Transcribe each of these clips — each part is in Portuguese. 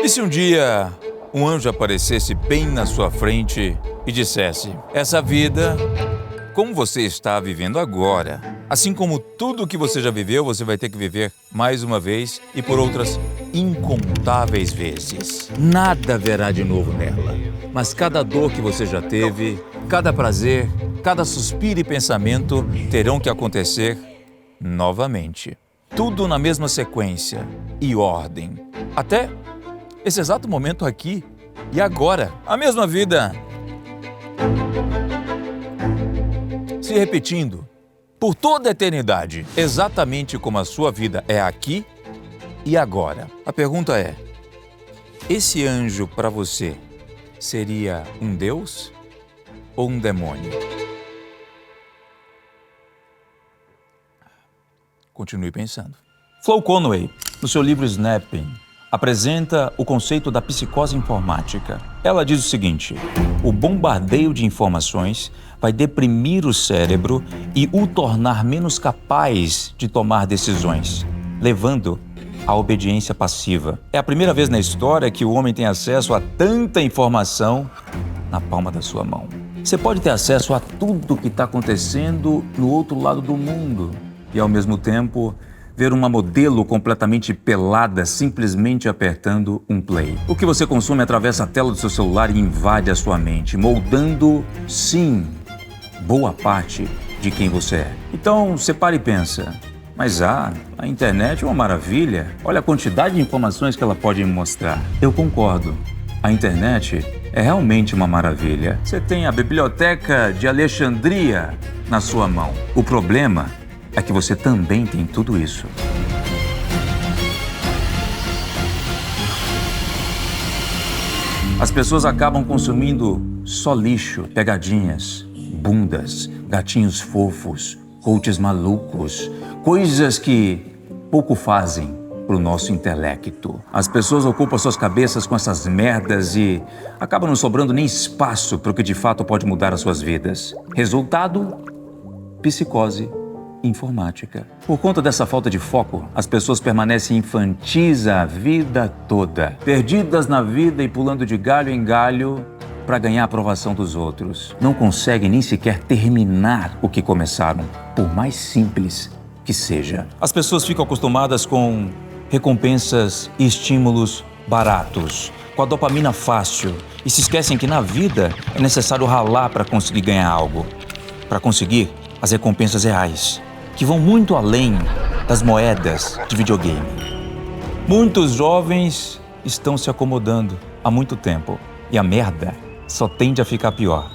E se um dia um anjo aparecesse bem na sua frente e dissesse: essa vida, como você está vivendo agora, assim como tudo o que você já viveu, você vai ter que viver mais uma vez e por outras incontáveis vezes. Nada haverá de novo nela, mas cada dor que você já teve, cada prazer, cada suspiro e pensamento terão que acontecer novamente. Tudo na mesma sequência e ordem. Até esse exato momento aqui e agora. A mesma vida se repetindo por toda a eternidade, exatamente como a sua vida é aqui e agora. A pergunta é: esse anjo para você seria um Deus ou um demônio? Continue pensando. Flo Conway, no seu livro Snapping, apresenta o conceito da psicose informática. Ela diz o seguinte: o bombardeio de informações vai deprimir o cérebro e o tornar menos capaz de tomar decisões, levando à obediência passiva. É a primeira vez na história que o homem tem acesso a tanta informação na palma da sua mão. Você pode ter acesso a tudo que está acontecendo no outro lado do mundo e, ao mesmo tempo, ver uma modelo completamente pelada simplesmente apertando um play. O que você consome atravessa a tela do seu celular e invade a sua mente, moldando, sim, boa parte de quem você é. Então, você para e pensa: mas a internet é uma maravilha. Olha a quantidade de informações que ela pode me mostrar. Eu concordo. A internet é realmente uma maravilha. Você tem a Biblioteca de Alexandria na sua mão. O problema é que você também tem tudo isso. As pessoas acabam consumindo só lixo, pegadinhas, bundas, gatinhos fofos, coaches malucos, coisas que pouco fazem pro nosso intelecto. As pessoas ocupam suas cabeças com essas merdas e acabam não sobrando nem espaço para o que de fato pode mudar as suas vidas. Resultado? Psicose informática. Por conta dessa falta de foco, as pessoas permanecem infantis a vida toda, perdidas na vida e pulando de galho em galho para ganhar a aprovação dos outros. Não conseguem nem sequer terminar o que começaram, por mais simples que seja. As pessoas ficam acostumadas com recompensas e estímulos baratos, com a dopamina fácil, e se esquecem que na vida é necessário ralar para conseguir ganhar algo, para conseguir as recompensas reais, que vão muito além das moedas de videogame. Muitos jovens estão se acomodando há muito tempo e a merda só tende a ficar pior.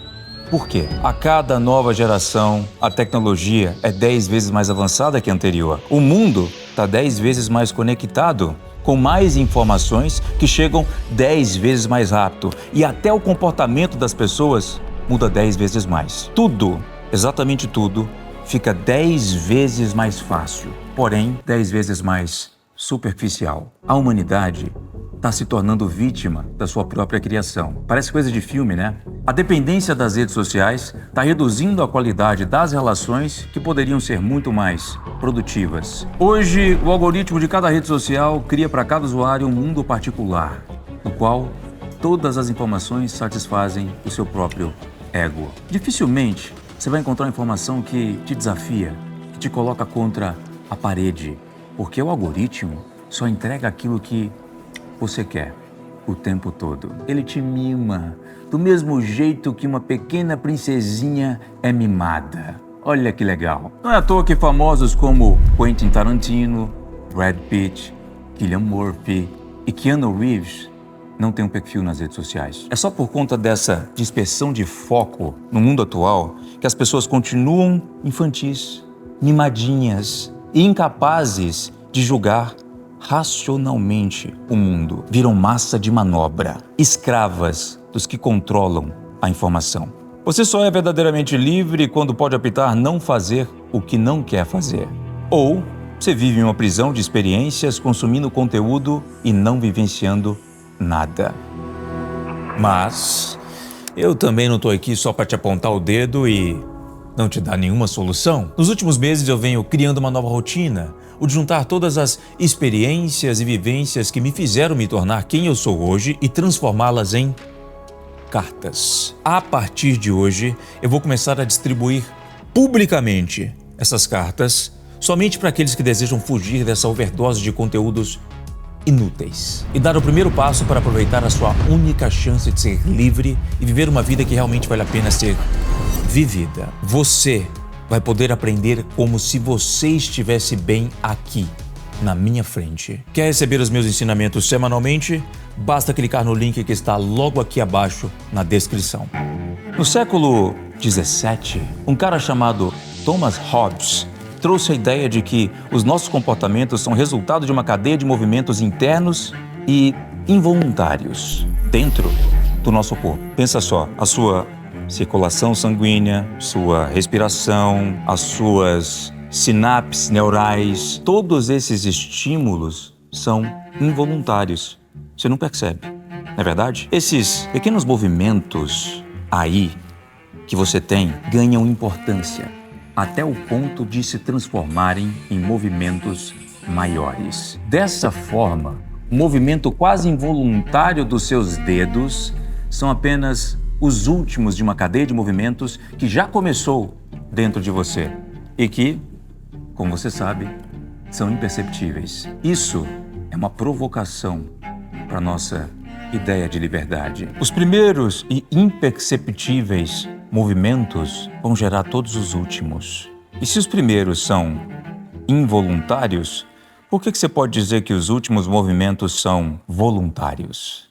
Por quê? A cada nova geração, a tecnologia é 10 vezes mais avançada que a anterior. O mundo está 10 vezes mais conectado, com mais informações que chegam 10 vezes mais rápido. E até o comportamento das pessoas muda 10 vezes mais. Tudo, exatamente tudo, fica 10 vezes mais fácil, porém 10 vezes mais superficial. A humanidade está se tornando vítima da sua própria criação. Parece coisa de filme, né? A dependência das redes sociais está reduzindo a qualidade das relações que poderiam ser muito mais produtivas. Hoje, o algoritmo de cada rede social cria para cada usuário um mundo particular, no qual todas as informações satisfazem o seu próprio ego. Dificilmente você vai encontrar informação que te desafia, que te coloca contra a parede, porque o algoritmo só entrega aquilo que você quer o tempo todo. Ele te mima do mesmo jeito que uma pequena princesinha é mimada. Olha que legal. Não é à toa que famosos como Quentin Tarantino, Brad Pitt, Cillian Murphy e Keanu Reeves não têm um perfil nas redes sociais. É só por conta dessa dispersão de foco no mundo atual que as pessoas continuam infantis, mimadinhas e incapazes de julgar racionalmente o mundo. Viram massa de manobra, escravas dos que controlam a informação. Você só é verdadeiramente livre quando pode optar não fazer o que não quer fazer. Ou você vive em uma prisão de experiências, consumindo conteúdo e não vivenciando nada. Mas eu também não estou aqui só para te apontar o dedo e não te dar nenhuma solução. Nos últimos meses eu venho criando uma nova rotina, o de juntar todas as experiências e vivências que me fizeram me tornar quem eu sou hoje e transformá-las em cartas. A partir de hoje, eu vou começar a distribuir publicamente essas cartas somente para aqueles que desejam fugir dessa overdose de conteúdos inúteis e dar o primeiro passo para aproveitar a sua única chance de ser livre e viver uma vida que realmente vale a pena ser vivida. Você vai poder aprender como se você estivesse bem aqui, na minha frente. Quer receber os meus ensinamentos semanalmente? Basta clicar no link que está logo aqui abaixo na descrição. No século XVII, um cara chamado Thomas Hobbes trouxe a ideia de que os nossos comportamentos são resultado de uma cadeia de movimentos internos e involuntários dentro do nosso corpo. Pensa só, a sua circulação sanguínea, sua respiração, as suas sinapses neurais, todos esses estímulos são involuntários. Você não percebe, não é verdade? Esses pequenos movimentos aí que você tem ganham importância até o ponto de se transformarem em movimentos maiores. Dessa forma, o movimento quase involuntário dos seus dedos são apenas os últimos de uma cadeia de movimentos que já começou dentro de você e que, como você sabe, são imperceptíveis. Isso é uma provocação para a nossa ideia de liberdade. Os primeiros e imperceptíveis movimentos vão gerar todos os últimos. E se os primeiros são involuntários, por que você pode dizer que os últimos movimentos são voluntários?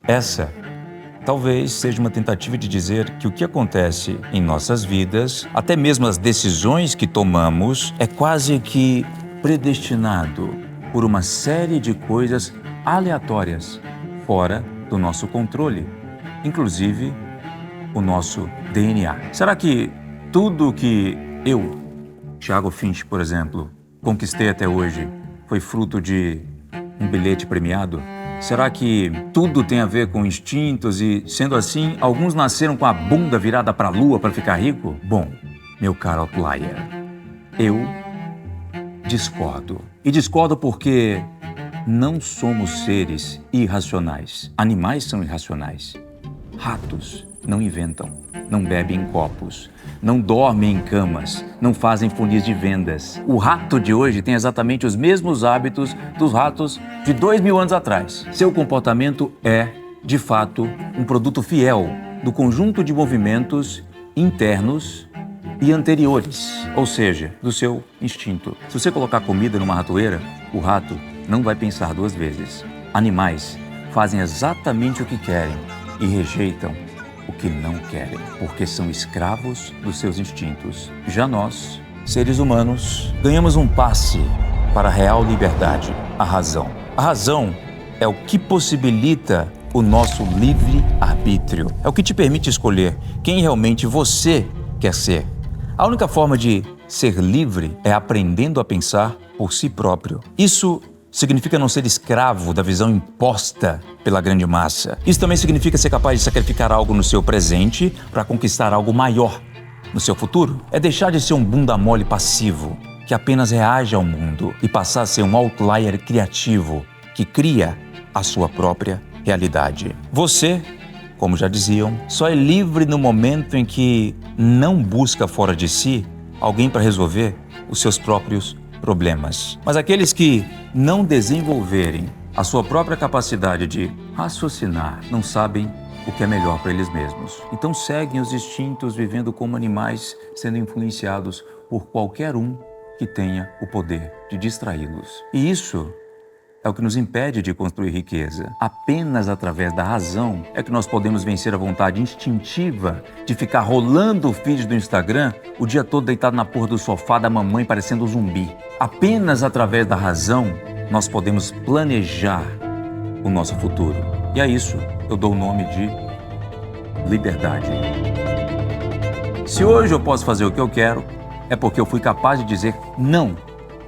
Essa talvez seja uma tentativa de dizer que o que acontece em nossas vidas, até mesmo as decisões que tomamos, é quase que predestinado por uma série de coisas aleatórias, fora do nosso controle, inclusive o nosso DNA. Será que tudo que eu, Thiago Finch, por exemplo, conquistei até hoje foi fruto de um bilhete premiado? Será que tudo tem a ver com instintos e, sendo assim, alguns nasceram com a bunda virada para a lua para ficar rico? Bom, meu caro outlier, eu discordo. E discordo porque não somos seres irracionais. Animais são irracionais. Ratos não inventam, não bebem em copos, não dormem em camas, não fazem funis de vendas. O rato de hoje tem exatamente os mesmos hábitos dos ratos de 2000 anos atrás. Seu comportamento é, de fato, um produto fiel do conjunto de movimentos internos e anteriores, ou seja, do seu instinto. Se você colocar comida numa ratoeira, o rato não vai pensar duas vezes. Animais fazem exatamente o que querem e rejeitam o que não querem, porque são escravos dos seus instintos. Já nós, seres humanos, ganhamos um passe para a real liberdade, a razão. A razão é o que possibilita o nosso livre-arbítrio. É o que te permite escolher quem realmente você quer ser. A única forma de ser livre é aprendendo a pensar por si próprio. Isso significa não ser escravo da visão imposta pela grande massa. Isso também significa ser capaz de sacrificar algo no seu presente para conquistar algo maior no seu futuro. É deixar de ser um bunda mole passivo, que apenas reage ao mundo, e passar a ser um outlier criativo, que cria a sua própria realidade. Você, como já diziam, só é livre no momento em que não busca fora de si alguém para resolver os seus próprios problemas. Mas aqueles que não desenvolverem a sua própria capacidade de raciocinar não sabem o que é melhor para eles mesmos. Então seguem os instintos, vivendo como animais, sendo influenciados por qualquer um que tenha o poder de distraí-los. E isso é o que nos impede de construir riqueza. Apenas através da razão é que nós podemos vencer a vontade instintiva de ficar rolando o feed do Instagram o dia todo deitado na porra do sofá da mamãe parecendo um zumbi. Apenas através da razão nós podemos planejar o nosso futuro. E a isso eu dou o nome de liberdade. Se hoje eu posso fazer o que eu quero, é porque eu fui capaz de dizer não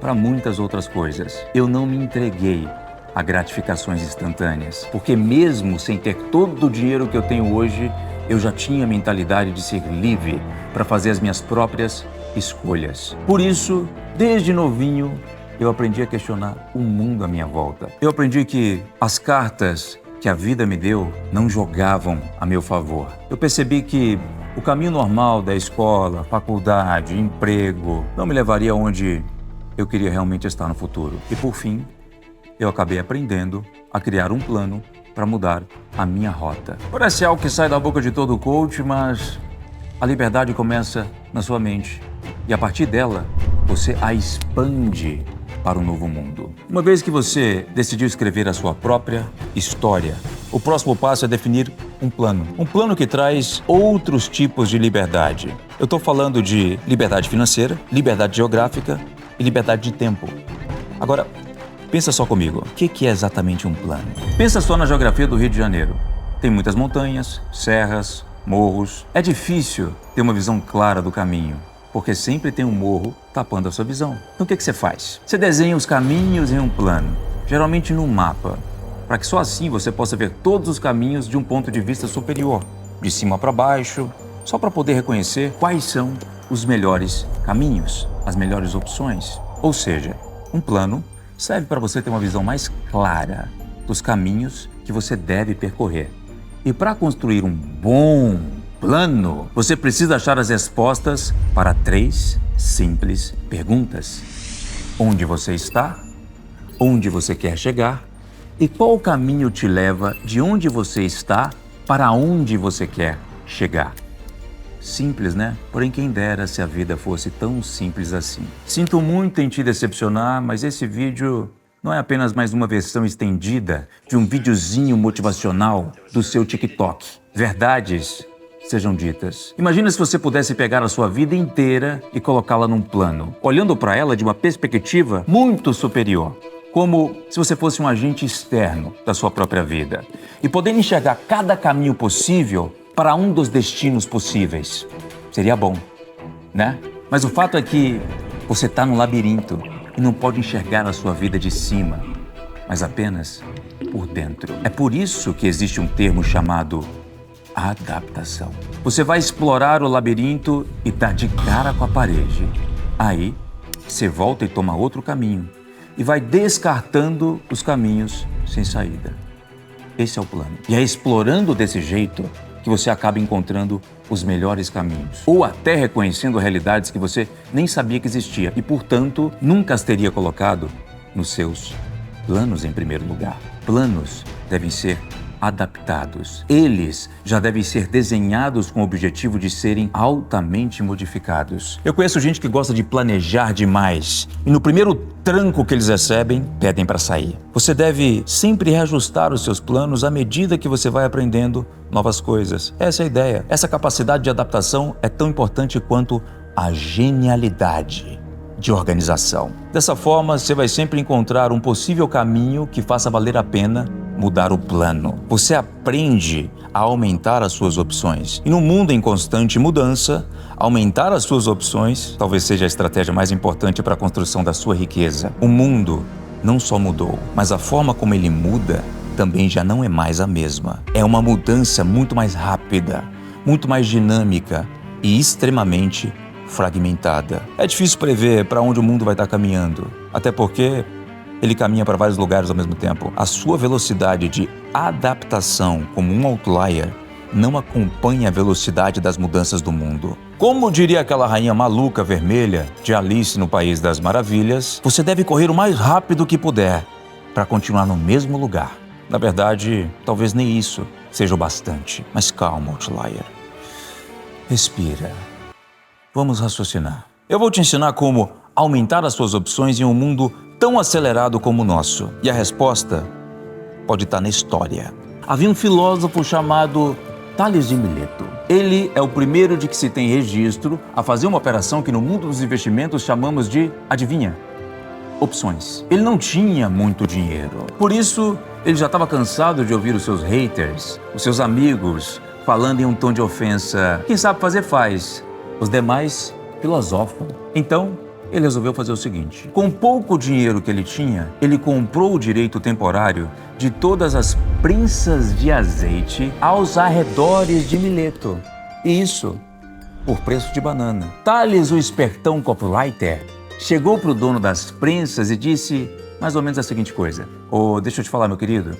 para muitas outras coisas. Eu não me entreguei a gratificações instantâneas, porque mesmo sem ter todo o dinheiro que eu tenho hoje, eu já tinha a mentalidade de ser livre para fazer as minhas próprias escolhas. Por isso, desde novinho, eu aprendi a questionar o mundo à minha volta. Eu aprendi que as cartas que a vida me deu não jogavam a meu favor. Eu percebi que o caminho normal da escola, faculdade, emprego, não me levaria onde eu queria realmente estar no futuro. E por fim, eu acabei aprendendo a criar um plano para mudar a minha rota. Parece algo que sai da boca de todo coach, mas a liberdade começa na sua mente. E a partir dela, você a expande para um novo mundo. Uma vez que você decidiu escrever a sua própria história, o próximo passo é definir um plano. Um plano que traz outros tipos de liberdade. Eu estou falando de liberdade financeira, liberdade geográfica e liberdade de tempo. Agora, pensa só comigo, o que é exatamente um plano? Pensa só na geografia do Rio de Janeiro. Tem muitas montanhas, serras, morros. É difícil ter uma visão clara do caminho, porque sempre tem um morro tapando a sua visão. Então o que você faz? Você desenha os caminhos em um plano, geralmente num mapa, para que só assim você possa ver todos os caminhos de um ponto de vista superior, de cima para baixo, só para poder reconhecer quais são os melhores caminhos, as melhores opções. Ou seja, um plano serve para você ter uma visão mais clara dos caminhos que você deve percorrer. E para construir um bom plano, você precisa achar as respostas para 3 simples perguntas: onde você está? Onde você quer chegar? E qual caminho te leva de onde você está para onde você quer chegar? Simples, né? Porém, quem dera se a vida fosse tão simples assim. Sinto muito em te decepcionar, mas esse vídeo não é apenas mais uma versão estendida de um videozinho motivacional do seu TikTok. Verdades sejam ditas. Imagina se você pudesse pegar a sua vida inteira e colocá-la num plano, olhando para ela de uma perspectiva muito superior, como se você fosse um agente externo da sua própria vida e poder enxergar cada caminho possível para um dos destinos possíveis. Seria bom, né? Mas o fato é que você está no labirinto e não pode enxergar a sua vida de cima, mas apenas por dentro. É por isso que existe um termo chamado adaptação. Você vai explorar o labirinto e dar de cara com a parede. Aí, você volta e toma outro caminho e vai descartando os caminhos sem saída. Esse é o plano. E é explorando desse jeito que você acaba encontrando os melhores caminhos, ou até reconhecendo realidades que você nem sabia que existia e, portanto, nunca as teria colocado nos seus planos em primeiro lugar. Planos devem ser adaptados. Eles já devem ser desenhados com o objetivo de serem altamente modificados. Eu conheço gente que gosta de planejar demais e no primeiro tranco que eles recebem, pedem para sair. Você deve sempre reajustar os seus planos à medida que você vai aprendendo novas coisas. Essa é a ideia. Essa capacidade de adaptação é tão importante quanto a genialidade de organização. Dessa forma, você vai sempre encontrar um possível caminho que faça valer a pena mudar o plano. Você aprende a aumentar as suas opções. E num mundo em constante mudança, aumentar as suas opções talvez seja a estratégia mais importante para a construção da sua riqueza. O mundo não só mudou, mas a forma como ele muda também já não é mais a mesma. É uma mudança muito mais rápida, muito mais dinâmica e extremamente fragmentada. É difícil prever para onde o mundo vai estar caminhando, até porque ele caminha para vários lugares ao mesmo tempo. A sua velocidade de adaptação como um outlier não acompanha a velocidade das mudanças do mundo. Como diria aquela rainha maluca vermelha de Alice no País das Maravilhas, você deve correr o mais rápido que puder para continuar no mesmo lugar. Na verdade, talvez nem isso seja o bastante. Mas calma, outlier. Respira. Vamos raciocinar. Eu vou te ensinar como aumentar as suas opções em um mundo tão acelerado como o nosso. E a resposta pode estar na história. Havia um filósofo chamado Tales de Mileto. Ele é o primeiro de que se tem registro a fazer uma operação que no mundo dos investimentos chamamos de, adivinha? Opções. Ele não tinha muito dinheiro. Por isso, ele já estava cansado de ouvir os seus haters, os seus amigos, falando em um tom de ofensa. Quem sabe fazer, faz. Os demais filosofam. Então, ele resolveu fazer o seguinte: com pouco dinheiro que ele tinha, ele comprou o direito temporário de todas as prensas de azeite aos arredores de Mileto. E isso por preço de banana. Tales, o espertão copywriter, chegou para o dono das prensas e disse mais ou menos a seguinte coisa: deixa eu te falar, meu querido,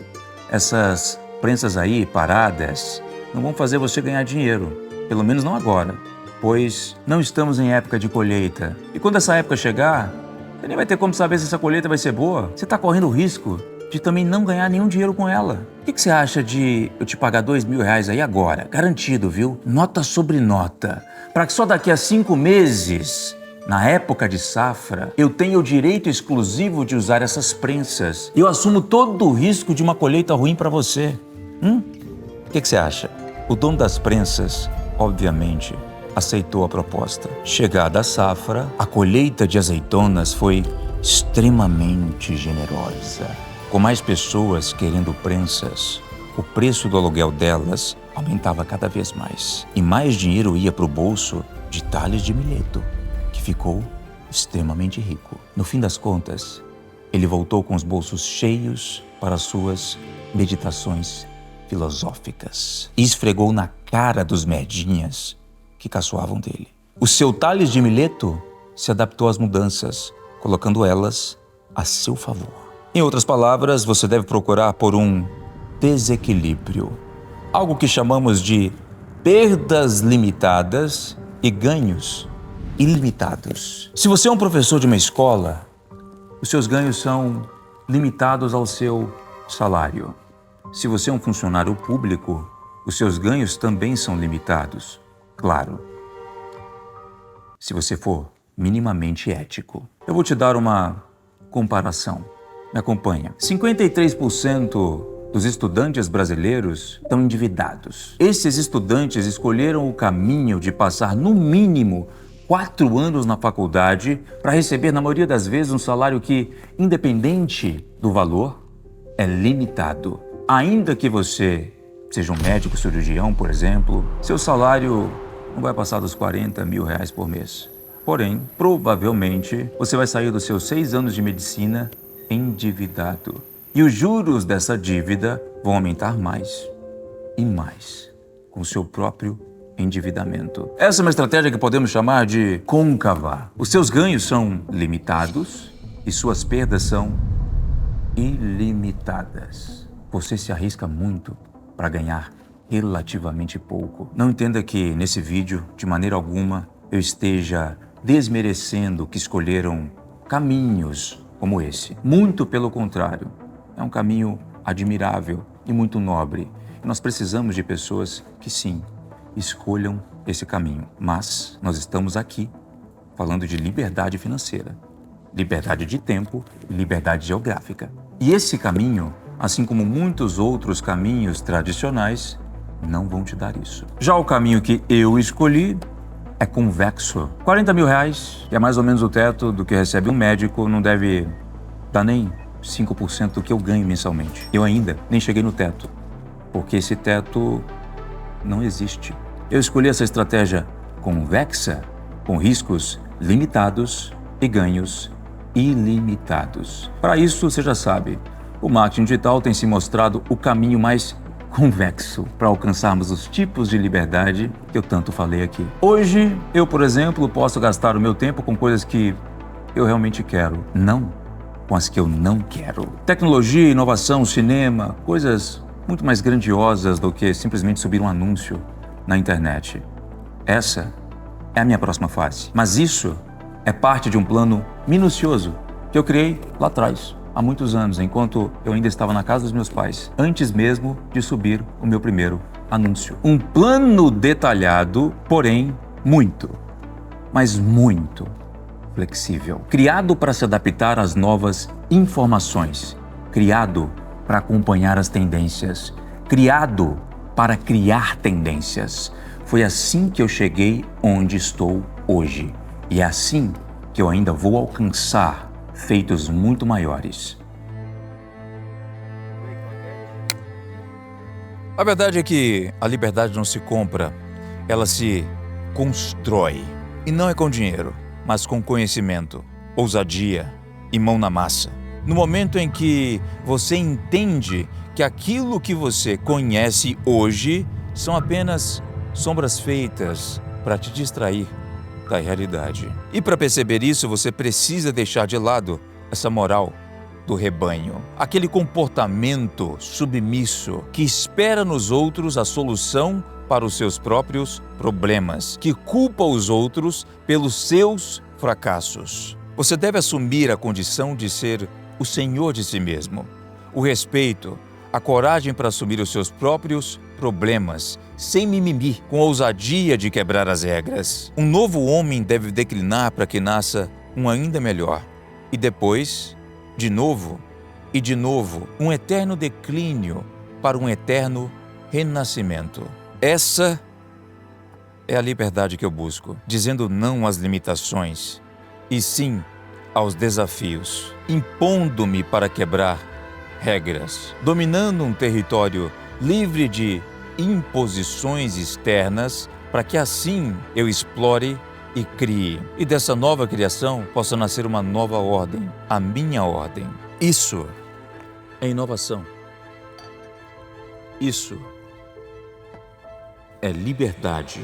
essas prensas aí paradas não vão fazer você ganhar dinheiro, pelo menos não agora, pois não estamos em época de colheita. E quando essa época chegar, você nem vai ter como saber se essa colheita vai ser boa. Você está correndo o risco de também não ganhar nenhum dinheiro com ela. O que você acha de eu te pagar R$2.000 aí agora? Garantido, viu? Nota sobre nota. Para que só daqui a 5 meses, na época de safra, eu tenha o direito exclusivo de usar essas prensas. Eu assumo todo o risco de uma colheita ruim para você. O que você acha? O dono das prensas, obviamente, aceitou a proposta. Chegada a safra, a colheita de azeitonas foi extremamente generosa. Com mais pessoas querendo prensas, o preço do aluguel delas aumentava cada vez mais. E mais dinheiro ia para o bolso de Tales de Mileto, que ficou extremamente rico. No fim das contas, ele voltou com os bolsos cheios para suas meditações filosóficas e esfregou na cara dos merdinhas que caçoavam dele. O seu Tales de Mileto se adaptou às mudanças, colocando elas a seu favor. Em outras palavras, você deve procurar por um desequilíbrio, algo que chamamos de perdas limitadas e ganhos ilimitados. Se você é um professor de uma escola, os seus ganhos são limitados ao seu salário. Se você é um funcionário público, os seus ganhos também são limitados, claro, se você for minimamente ético. Eu vou te dar uma comparação. Me acompanha. 53% dos estudantes brasileiros estão endividados. Esses estudantes escolheram o caminho de passar no mínimo 4 anos na faculdade para receber, na maioria das vezes, um salário que, independente do valor, é limitado. Ainda que você seja um médico cirurgião, por exemplo, seu salário não vai passar dos R$40.000 por mês. Porém, provavelmente, você vai sair dos seus 6 anos de medicina endividado. E os juros dessa dívida vão aumentar mais e mais com o seu próprio endividamento. Essa é uma estratégia que podemos chamar de côncava. Os seus ganhos são limitados e suas perdas são ilimitadas. Você se arrisca muito para ganhar relativamente pouco. Não entenda que nesse vídeo, de maneira alguma, eu esteja desmerecendo que escolheram caminhos como esse. Muito pelo contrário, é um caminho admirável e muito nobre. E nós precisamos de pessoas que sim, escolham esse caminho. Mas nós estamos aqui falando de liberdade financeira, liberdade de tempo e liberdade geográfica. E esse caminho, assim como muitos outros caminhos tradicionais, não vão te dar isso. Já o caminho que eu escolhi é convexo. R$40.000, que é mais ou menos o teto do que recebe um médico, não deve dar nem 5% do que eu ganho mensalmente. Eu ainda nem cheguei no teto, porque esse teto não existe. Eu escolhi essa estratégia convexa, com riscos limitados e ganhos ilimitados. Para isso, você já sabe, o marketing digital tem se mostrado o caminho mais convexo para alcançarmos os tipos de liberdade que eu tanto falei aqui. Hoje, eu, por exemplo, posso gastar o meu tempo com coisas que eu realmente quero, não com as que eu não quero. Tecnologia, inovação, cinema, coisas muito mais grandiosas do que simplesmente subir um anúncio na internet. Essa é a minha próxima fase. Mas isso é parte de um plano minucioso que eu criei lá atrás, há muitos anos, enquanto eu ainda estava na casa dos meus pais, antes mesmo de subir o meu primeiro anúncio. Um plano detalhado, porém muito, mas muito flexível. Criado para se adaptar às novas informações, criado para acompanhar as tendências, criado para criar tendências. Foi assim que eu cheguei onde estou hoje. E é assim que eu ainda vou alcançar feitos muito maiores. A verdade é que a liberdade não se compra, ela se constrói. E não é com dinheiro, mas com conhecimento, ousadia e mão na massa. No momento em que você entende que aquilo que você conhece hoje são apenas sombras feitas para te distrair da realidade. E para perceber isso, você precisa deixar de lado essa moral do rebanho, aquele comportamento submisso que espera nos outros a solução para os seus próprios problemas, que culpa os outros pelos seus fracassos. Você deve assumir a condição de ser o senhor de si mesmo. O respeito, a coragem para assumir os seus próprios problemas, sem mimimi, com a ousadia de quebrar as regras. Um novo homem deve declinar para que nasça um ainda melhor. E depois, de novo e de novo, um eterno declínio para um eterno renascimento. Essa é a liberdade que eu busco, dizendo não às limitações e sim aos desafios, impondo-me para quebrar regras, dominando um território livre de imposições externas, para que assim eu explore e crie, e dessa nova criação possa nascer uma nova ordem, a minha ordem. Isso é inovação. Isso é liberdade.